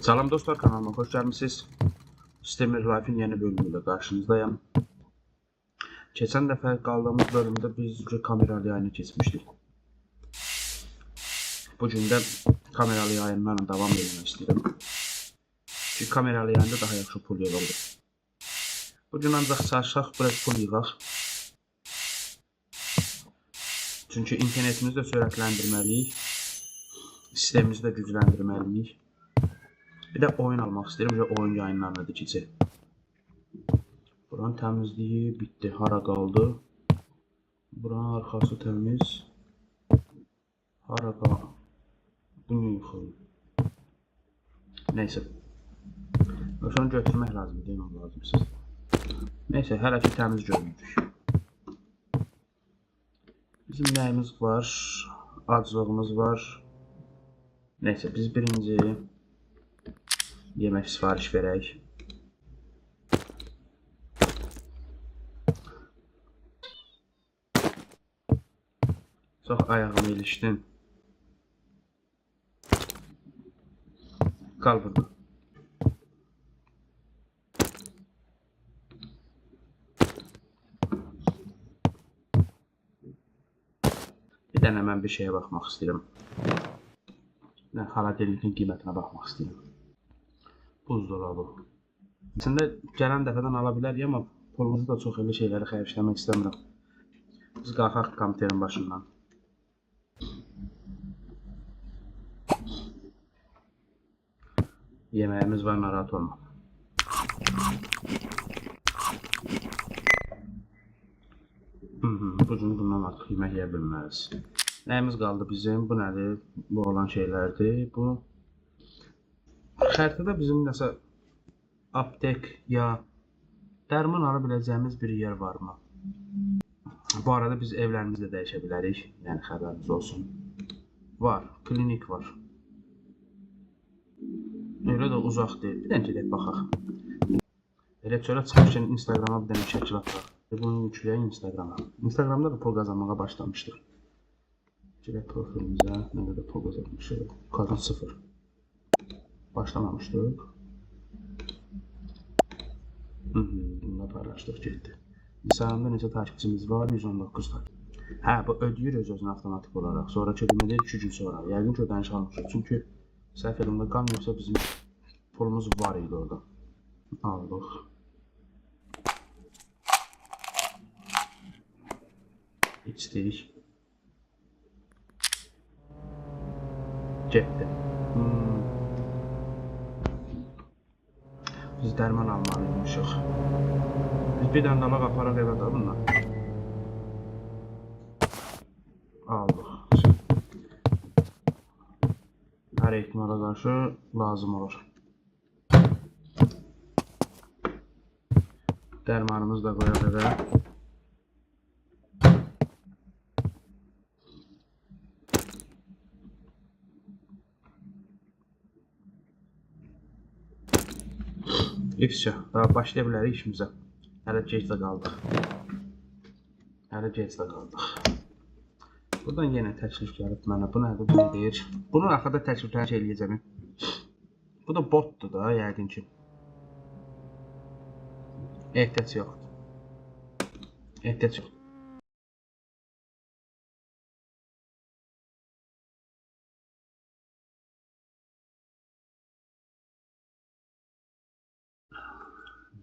Salam dostlar, kanalıma hoş gəlmisiniz. Steamer Life'in yeni bölümüyle karşınızdayım. Geçen dəfə qaldığımız bölümdə biz kameralı yayını keçmişdik. Bugün də kameralı yayınlarla davam etmək istəyirəm. Çünki kameralı yayında daha yaxşı pul yığıldı. Bugün ancaq çalışaq, biraz pul yığaq. Çünki internetimizi də sürətləndirməliyik. Sistemimizi də gücləndirməliyik. Bir də oyun almaq istəyirəm, oyun yayınlarına da keçək. Buranın təmizliyi bitti, hara qaldı? Buranın arxası təmiz. Hara qaldı? Bunu yıxıldı. Neyse. Sonra götürmək lazım, deməm lazımsız. Neyse, hələ ki təmiz görünürük. Bizim nəyimiz var? Acılığımız var. Neyse, biz birinci yemək sifariş verək. Çox ayağımı ilişdin. Qal burada. Bir dənə mən bir şeye baxmaq istəyirəm. Xaladelnikin qiymətinə baxmaq istəyirəm. Buzdolabı. Əslində gələn dəfədən ala bilərik, amma pulumuzu da çox elə şeyləri xərcləmək istəmirəm. Biz qalxaq kompüterin başından. Yeməyimiz var, narahat olma. Bugün bundan artıq yemək yeyə bilməriz. Nəyimiz qaldı bizim? Bu nədir? Bu olan şeylərdir. Bu xəritədə bizim nəsə aptek ya dərman ala biləcəyimiz bir yer varmı? Bu arada biz evlərimizdə dəyişə bilərik. Yəni xəbəriniz olsun. Var, klinik var. Öyle də uzaq deyil. Bir dənə gedək baxaq. Elə çölə çıxmışkən Instagrama bir dənə şəkil ataq. Bunu yükləyək Instagrama. Instagramda da pul qazanmağa başlamışdır. Gedək profilimizə. Nə qədər pul qazanmışıq? Qazan 0. Başlamamışdıq. Bununla paylaşdıq, getdi. Instagramda necə takipçimiz var? 119 takip. Hə, bu ödəyir öz-özünə avtomatik olaraq. Sonra çəkilmədə 2 gün sonra. Yəqin ki, ödəniş almışıq. Çünki səhv elimdə qalmıyorsa bizim pulumuz var idi orada. Aldıq. İçdik. Getdi. Biz dərman almalıymışıq. Biz bir dənə dalaq aparaq evə də bundan. Aldıq. Hər ehtimala qarşı lazım olur. Dərmanımızı da qoyaq evə. İfşa, daha başlaya bilərik işimizə. Hələ gecdə qaldıq. Buradan yenə təklif gəlib mənə. Bu nədir, bu nə deyir? Bunun axırda təklifləri şey eləyəcəm. Bu da botdur da, yəqin ki. Ehtiyac yoxdur. Ehtiyac yoxdur.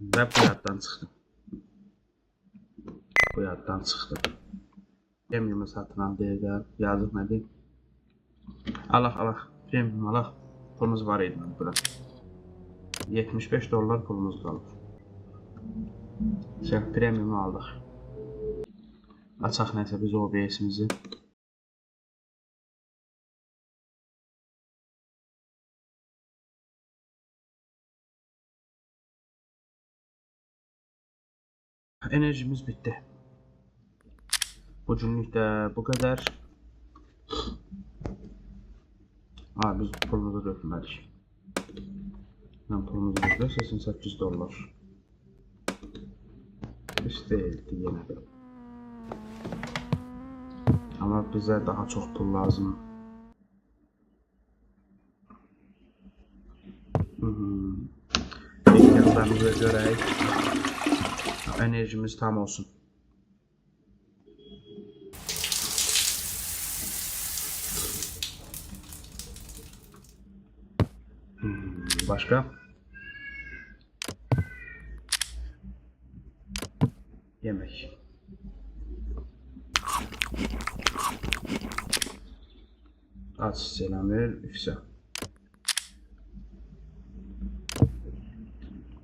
Və bu yaddan çıxdı. Premium'u satılan deyirlər. Yazıq nədir? Alaq. Premium alaq. Pulumuz var idi burada. 75 dollar pulumuz qalır. Premium'u aldıq. Açaq nəsə biz OBS-imizi. Enerjimiz bitti. Bugünlük də bu qədər. Biz pulumuzu dökülmədik. Pulumuzu dökülür 88 dollar. Pis deyildi yenə də. Amma bizə daha çox pul lazım. ehtiyatlarımıza görək. Enerjimiz tam olsun. Başka? Yemek. Aç selam ver. Üfse.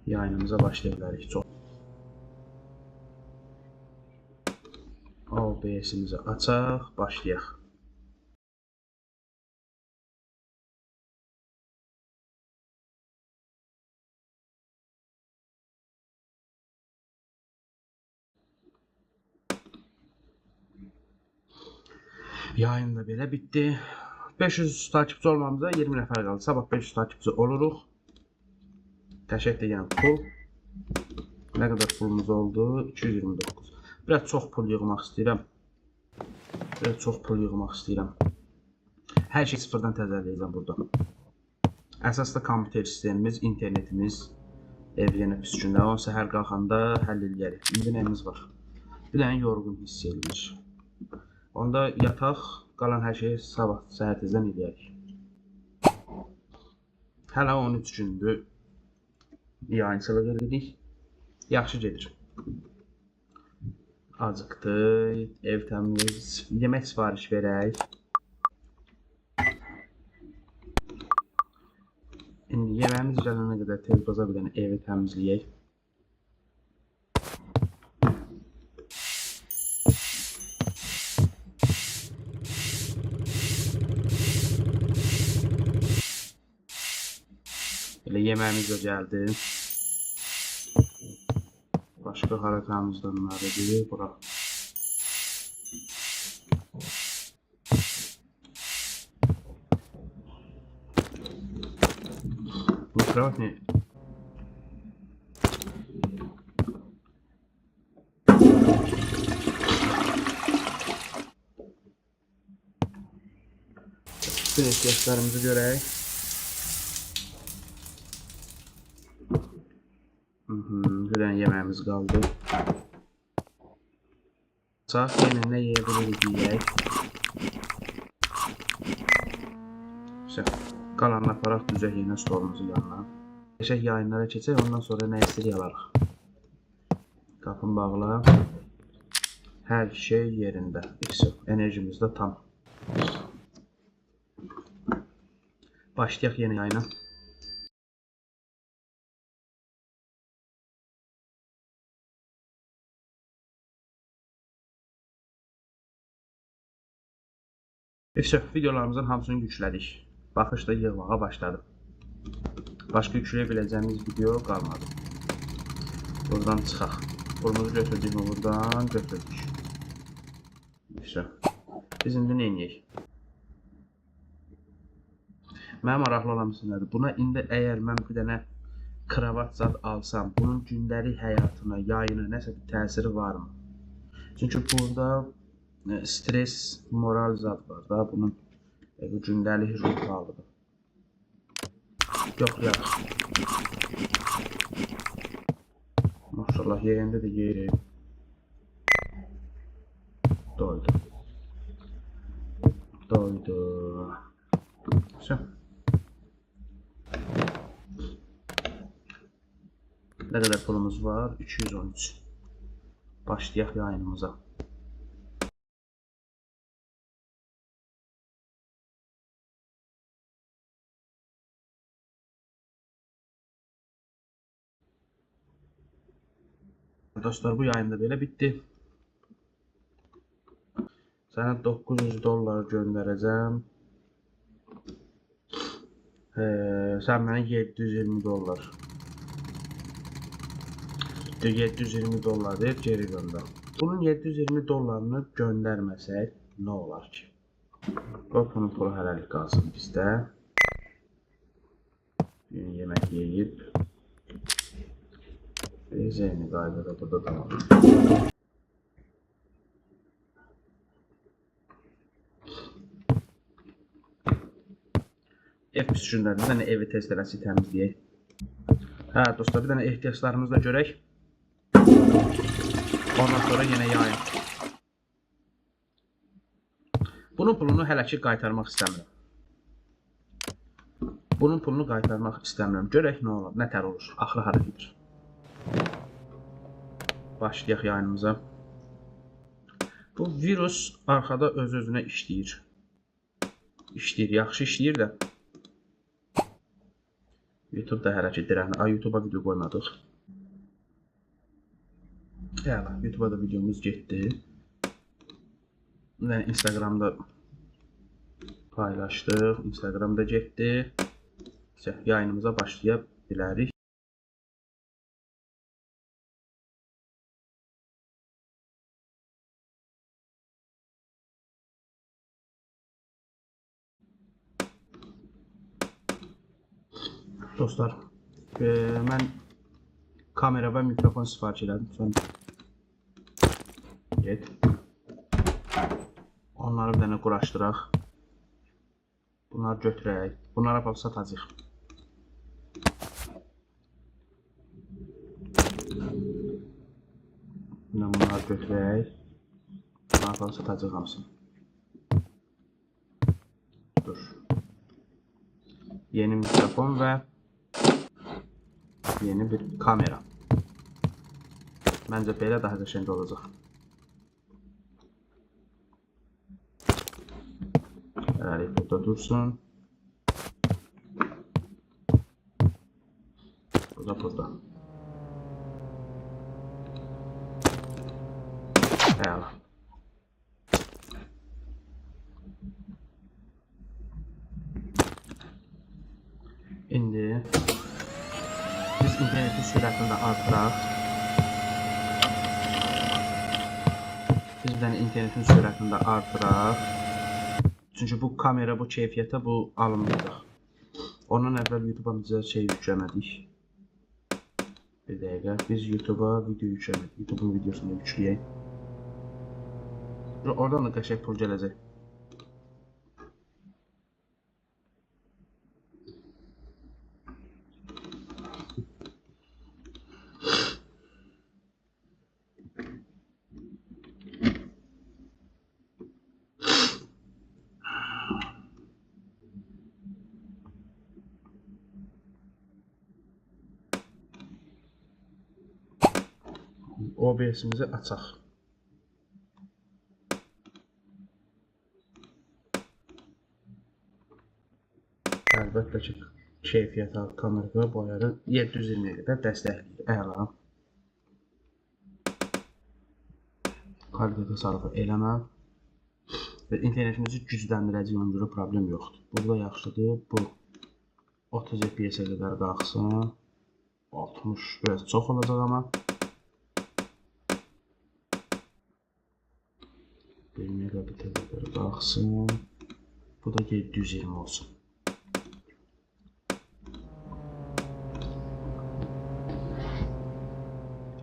Yayınımıza başlayabiliriz. Çok. OBS'imizi açaq, başlayaq. Yayın da belə bitdi. 500 takipçi olmamıza 20 nəfər qaldı. Sabah 500 takipçi oluruq. Qəşəng deyən pul. Nə qədər pulumuz oldu? 229. Biraz çox pul yığmaq istəyirəm. Hər şey sıfırdan təzələyəcəm burada. Əsasda kompüter sistemimiz, internetimiz ev yenə pis gündə. Onu səhər qalxanda həll edərik. İndi nəyimiz var? Bir dənə yorğun hiss edilir. Onda yataq, qalan hər şeyi sabah səhər tezdən edərik. Hələ 13 gündür yayınçılıq edirik. Yaxşı gedir. Acıqdı, ev təmizləyək, yemək sifariş verək. İndi yeməyimiz gələnə qədər tez baza bir dənə evi təmizləyək. Elə yeməyimiz də gəldi. Başqa haritamızdan nədir? Bura. Bu kravat ne? Bütün ihtiyaçlarımızı görək. Bir dənə yeməyimiz qaldı. Sağ yenə nə yeyə bilirik yeyək. Qalanını aparaq düzək yenə stolumuzu yanına. Qəşəng yayınlara keçək, ondan sonra nə istəyir yalarıq. Qapını bağla. Hər şey yerində. Enerjimiz də tam. Başlayaq yeni yayına. Videolarımızın hamısını yüklədik. Baxışda yığmağa başladım. Başqa yükləyə biləcəyimiz video qalmadı. Buradan çıxaq. Pulumuzu götürdük mü buradan götürdük. Biz indi nə edək? Mənə maraqlı olan nədir? Buna indi əgər mən bir dənə kravat zad alsam, bunun gündəlik həyatına, yayına nəsə bir təsiri varmı? Çünki burada stres, moral zad var da bunun gündəlik ruh halıdır. Yox, yaxşı. Maşallah, yerində də yeri. Doydu. Nə qədər pulumuz var? 213. Başlayaq yayınımıza. Dostlar, bu yayında belə bitdi. Sənə 900 dollar göndərəcəm. Sən mənə 720 dollar. 720 dollar deyib geri göndər. Bunun 720 dollarını göndərməsək nə olar ki? Bunun pulu hələlik qalsın bizdə. Yemək yeyib. Eyni qaydada burada da. Ev pis gündədir, evi tez tələsi təmizləyək. Hə, dostlar, bir dənə ehtiyaclarımızı da görək. Ondan sonra yenə yayın. Bunun pulunu hələ ki qaytarmaq istəmirəm. Bunun pulunu qaytarmaq istəmirəm. Görək nə olur, nə tər olur. Axırı hara gedir. Başlayaq yayınımıza. Bu virus arxada öz-özünə işləyir. İşləyir, yaxşı işləyir də. YouTube da hələ ki dirənir. YouTube'a video qoymadıq. Hələ, YouTube'a da videomuz getdi. Instagramda paylaşdıq. Instagramda getdi. Yayınımıza başlaya bilərik. Dostlar, mən kamera və mikrofon sifariş elədim. Lütfen get. Onları bir dənə quraşdıraq. Bunları götürək. Bunlara bax satacaq. Bunları götürək. Bunlara bax satacaq hamısını. Dur. Yeni mikrofon və yeni bir kamera. Məncə belə daha qəşəng olacaq. Hələlik burada dursun. Burada. Əla. İndi biz internetin sürətini də artıraq. Çünki bu kamera, bu keyfiyyətə bu alınmayacaq. Ondan əvvəl YouTube'a bizə yükləmədik. Bir dəqiqə, biz YouTube'a video yükləmədik. YouTube'un videosunu yükləyək. Oradan da qəşəng pul gələcək. OBS'imizi açaq. Əlbəttə ki, keyfiyyət kamerada bu ayarı 720'ye qədər dəstəkləyir. Əla. Kalitə təsarrufu eləmə. Və internetimizi gücləndirəcək öncürə problem yoxdur. Bu da yaxşıdır. Bu 30 FPS-ə qədər qalxsın. 60 biraz çox olacaq amma. 1 megabitə qədər qalxsın. Bu da 720 olsun.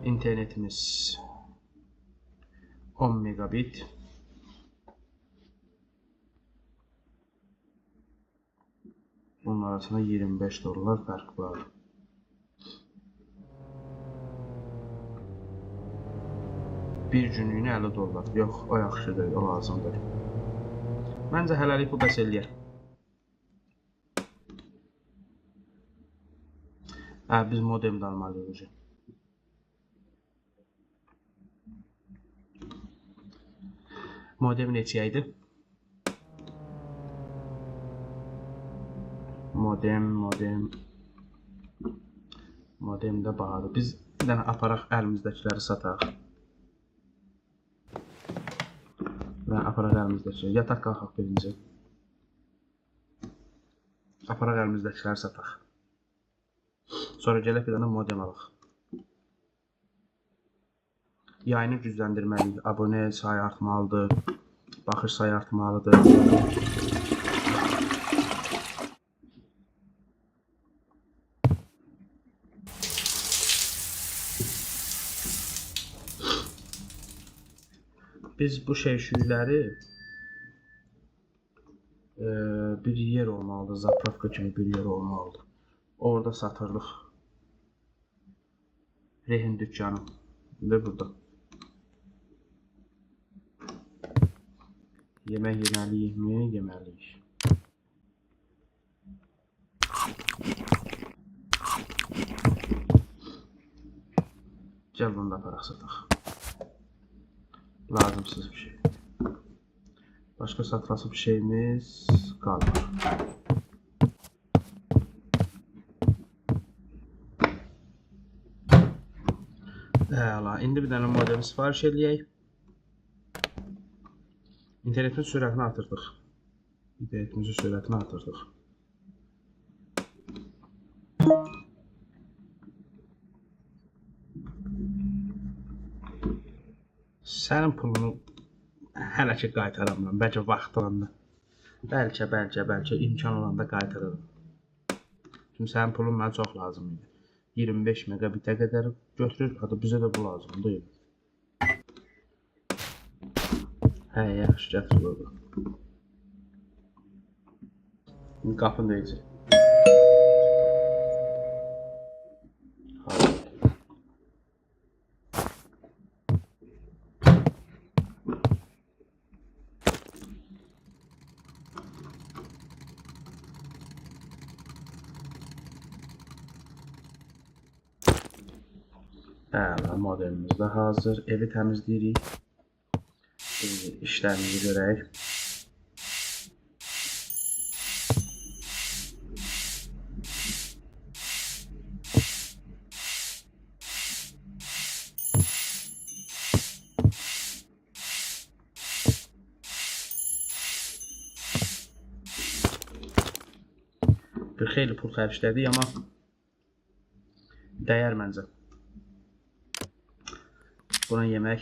İnternetimiz 10 megabit. Bunun arasında $25 fərq var. Bir günlüyünə $50. Yox, o yaxşıdır, o lazımdır. Məncə hələlik bu bəs eləyər. Biz modemdə almalıyıq. Modem neçə idi? Modem də bahadır. Biz bir dənə aparaq əlimizdəkiləri sataq. Yataq qalxaq birinci. Aparaq əlimizdəkiləri sataq. Sonra gələk bir dənə modem alaq. Yayını gücləndirməliyik. Abunə sayı artmalıdır. Baxış sayı artmalıdır. Biz bu şeyləri bir yer olmalıdır. Zapravka kimi bir yer olmalıdır. Orada satırıq. Rehin dükkanı. Ve burada. Yemek yeməliyik mi? Yeməliyik. Gəl bunu da aparaq sataq. Lazımsız bir şey. Başka satılası bir şeyimiz kalmır. Əla, indi bir dənə modemi sifariş eləyək. İnternetin sürətini artırdıq. İnternetimizin sürətini artırdıq. Sənin pulunu hələ ki qaytaramıram. Bəlkə vaxt olanda. Bəlkə imkan olanda qaytarırım. Çünki sənin pulun mənə çox lazım idi. 25 megabitə qədər götürür. Hatta bizə də bu lazım deyil. Hə, yaxşı gətir burada. Qapını deyəcək. Əla, modelimiz də hazır. Evi təmizləyirik. İşlərimizi görək. Bir xeyli pul xərclədik, amma dəyər məncə. Buna yemək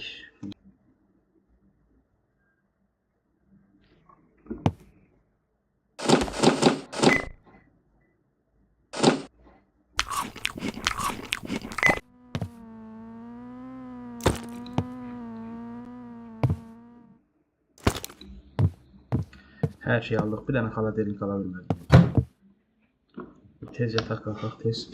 hər şey aldıq. Bir dənə xaladelnik ala bilmədim. Tez yataq qalxaq, tez.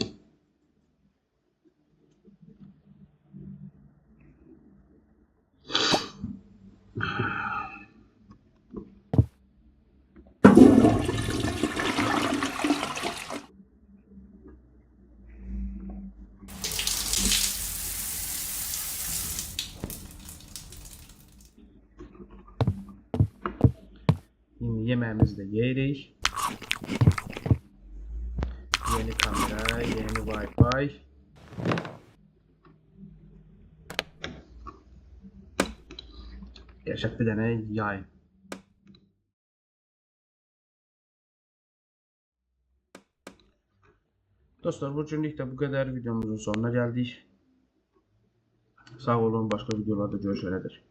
Yemeğimizi de yeyirik. Yeni kamera, yeni Wi-Fi. Yaşaq bir dənə yay. Dostlar, bu günlük də bu qədər. Videomuzun sonuna gəldik. Sağ olun, başqa videolarda görüşənədək.